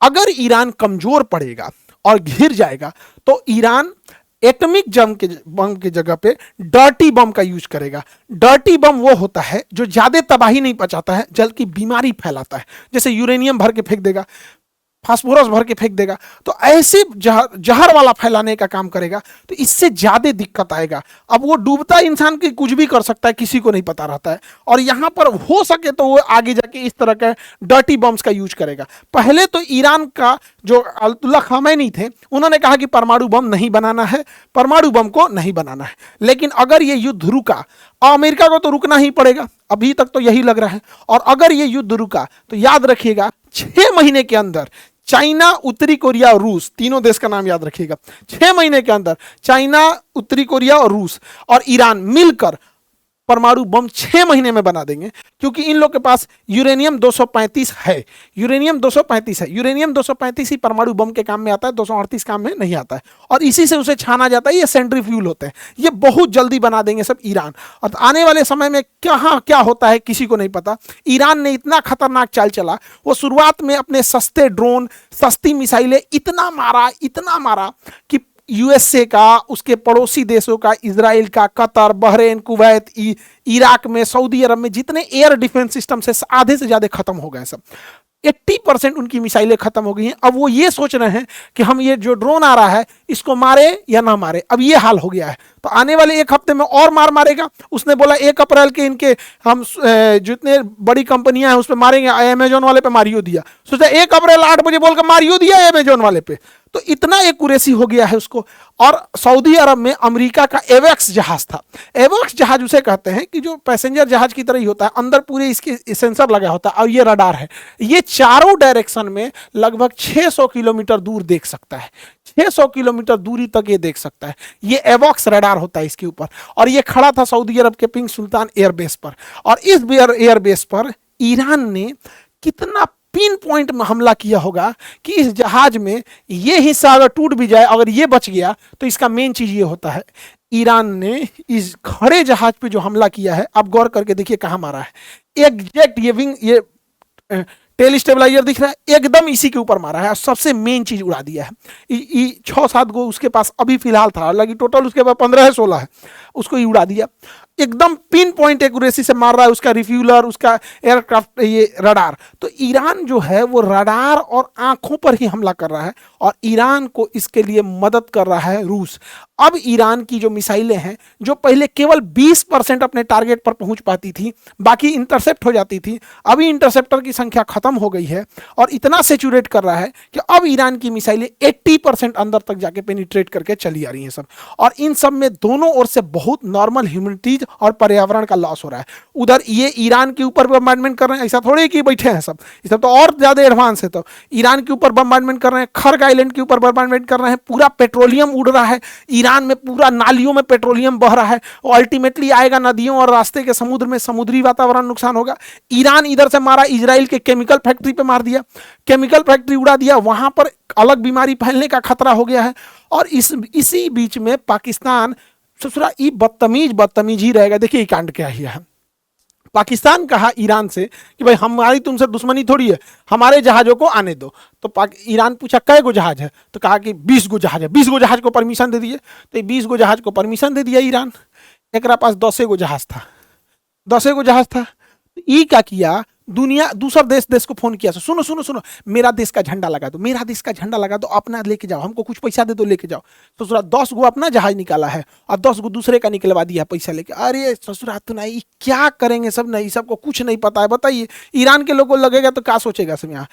अगर ईरान कमजोर पड़ेगा और घिर जाएगा तो ईरान एटॉमिक बम के जगह पे डर्टी बम का यूज करेगा। डर्टी बम वो होता है जो ज्यादा तबाही नहीं पहुंचाता है, जबकि बीमारी फैलाता है। जैसे यूरेनियम भर के फेंक देगा, फास्फोरस भर के फेंक देगा, तो ऐसे जहर वाला फैलाने का काम करेगा, तो इससे ज्यादा दिक्कत आएगा। अब वो डूबता इंसान की कुछ भी कर सकता है, किसी को नहीं पता रहता है। और यहां पर हो सके तो वो आगे जाके इस तरह के डर्टी बम्स का यूज करेगा। पहले तो ईरान का जो अयतुल्ला खामैनी थे, उन्होंने कहा कि परमाणु बम नहीं बनाना है, परमाणु बम को नहीं बनाना है। लेकिन अगर ये युद्ध रुका, अमेरिका को तो रुकना ही पड़ेगा, अभी तक तो यही लग रहा है, और अगर ये युद्ध रुका तो याद रखिएगा 6 महीने के अंदर चाइना, उत्तरी कोरिया और रूस, तीनों देश का नाम याद रखिएगा, 6 महीने के अंदर चाइना, उत्तरी कोरिया और रूस और ईरान मिलकर परमाणु बम 6 महीने में बना देंगे। क्योंकि इन लोग के पास यूरेनियम 235 है, यूरेनियम 235 है, यूरेनियम 235 ही परमाणु बम के काम में आता है, 238 काम में नहीं आता है, और इसी से उसे छाना जाता है। ये सेंट्रीफ्यूल होते हैं, ये बहुत जल्दी बना देंगे सब ईरान। और आने वाले समय में कहाँ क्या होता है किसी को नहीं पता। ईरान ने इतना खतरनाक चाल चला, वो शुरुआत में अपने सस्ते ड्रोन, सस्ती मिसाइलें इतना मारा कि यूएसए का, उसके पड़ोसी देशों का, इजराइल का, कतर, बहरीन, कुवैत, इराक में, सऊदी अरब में जितने एयर डिफेंस सिस्टम से आधे से ज्यादा खत्म हो गए सब। 80% उनकी मिसाइलें खत्म हो गई हैं। अब वो ये सोच रहे हैं कि हम ये जो ड्रोन आ रहा है इसको मारे या ना मारे। अब ये हाल हो गया है, तो आने वाले 1 हफ्ते में और मारेगा। उसने बोला 1 अप्रैल के इनके हम जितने बड़ी कंपनियां हैं उस पर मारेंगे, अमेजोन वाले पे मारियो दिया, सोचा 1 अप्रैल 8 बजे बोलकर मारियो दिया अमेजोन वाले पे। तो इतना एक्यूरेसी हो गया है उसको। और सऊदी अरब में अमेरिका का एवेक्स जहाज था, एवेक्स जहाज उसे कहते हैं कि जो पैसेंजर जहाज की तरह ही होता है, अंदर पूरे इसके सेंसर लगा होता है और ये रडार है। ये चारों डायरेक्शन में लगभग 600 किलोमीटर दूर देख सकता है, 600 किलोमीटर दूरी तक ये देख सकता है। ये एवॉक्स रडार होता है इसके ऊपर। और ये खड़ा था सऊदी अरब के किंग सुल्तान एयरबेस पर। और इस एयरबेस पर ईरान ने कितना पिन पॉइंट में हमला किया होगा कि इस जहाज में ये हिस्सा अगर टूट भी जाए, अगर ये बच गया, तो इसका मेन चीज ये होता है, ईरान ने इस खड़े जहाज पे जो हमला किया है, आप गौर करके देखिए कहां मारा है। एग्जैक्ट ये विंग, ये टेल स्टेबलाइजर दिख रहा है, एकदम इसी के ऊपर मारा है और सबसे मेन चीज उड़ा दिया है। 6-7 गो उसके पास अभी फिलहाल था, हालांकि टोटल उसके पास 15 है 16 है, उसको ही उड़ा दिया। एकदम पिन पॉइंट एक्यूरेसी से मार रहा है, उसका रिफ्यूलर, उसका एयरक्राफ्ट, ये रडार। तो ईरान जो है वो रडार और आंखों पर ही हमला कर रहा है, और ईरान को इसके लिए मदद कर रहा है रूस। अब ईरान की जो मिसाइलें हैं, जो पहले केवल 20% अपने टारगेट पर पहुंच पाती थी, बाकी इंटरसेप्ट हो जाती थी, अभी इंटरसेप्टर की संख्या खत्म हो गई है। और इतना सेचुरेट कर रहा है कि अब ईरान की मिसाइलें 80% अंदर तक जाके पेनिट्रेट करके चली आ रही हैं सब। और इन सब में दोनों ओर से बहुत नॉर्मल ह्यूमैनिटीज और पर्यावरण का लॉस हो रहा है। उधर ये ईरान के ऊपर बम्बार्डमेंट कर रहे हैं, ऐसा थोड़ी कि बैठे हैं सब, ये सब तो और ज्यादा एडवांस है। तो ईरान के ऊपर बम्बार्डमेंट कर रहे हैं, खर्ग आइलैंड के ऊपर बम्बार्डमेंट कर रहे हैं, पूरा पेट्रोलियम उड़ रहा है ईरान में, पूरा नालियों में पेट्रोलियम बह रहा है, और अल्टीमेटली आएगा नदियों और रास्ते के समुद्र में, समुद्री वातावरण नुकसान होगा। ईरान इधर से मारा, इजराइल के केमिकल फैक्ट्री पे मार दिया, केमिकल फैक्ट्री उड़ा दिया, वहां पर अलग बीमारी फैलने का खतरा हो गया है। और इसी बीच में पाकिस्तान ससुरा ई बदतमीज ही रहेगा। देखिए कांड क्या ही है। पाकिस्तान कहा ईरान से कि भाई हमारी तुमसे दुश्मनी थोड़ी है, हमारे जहाजों को आने दो। तो ईरान पूछा कै गो जहाज है, तो कहा कि 20 गो जहाज है। 20 गो जहाज को परमिशन दे दिए। तो 20 गो जहाज को परमिशन दे दिया ईरान। एक पास 10 गो जहाज था, 10 गो जहाज था। ई क्या किया, दुनिया दूसर देश को फोन किया, सुनो सुनो सुनो, मेरा देश का झंडा लगा दो, मेरा देश का झंडा लगा दो, अपना लेके जाओ, हमको कुछ पैसा दे दो, लेके जाओ। ससुरा 10 गो अपना जहाज निकाला है और 10 गो दूसरे का निकलवा दिया पैसा लेके। अरे ससुरा तो नहीं, क्या करेंगे सब नहीं, सबको कुछ नहीं पता है। बताइए ईरान के लोगों को लगेगा तो क्या सोचेगा सब यहाँ।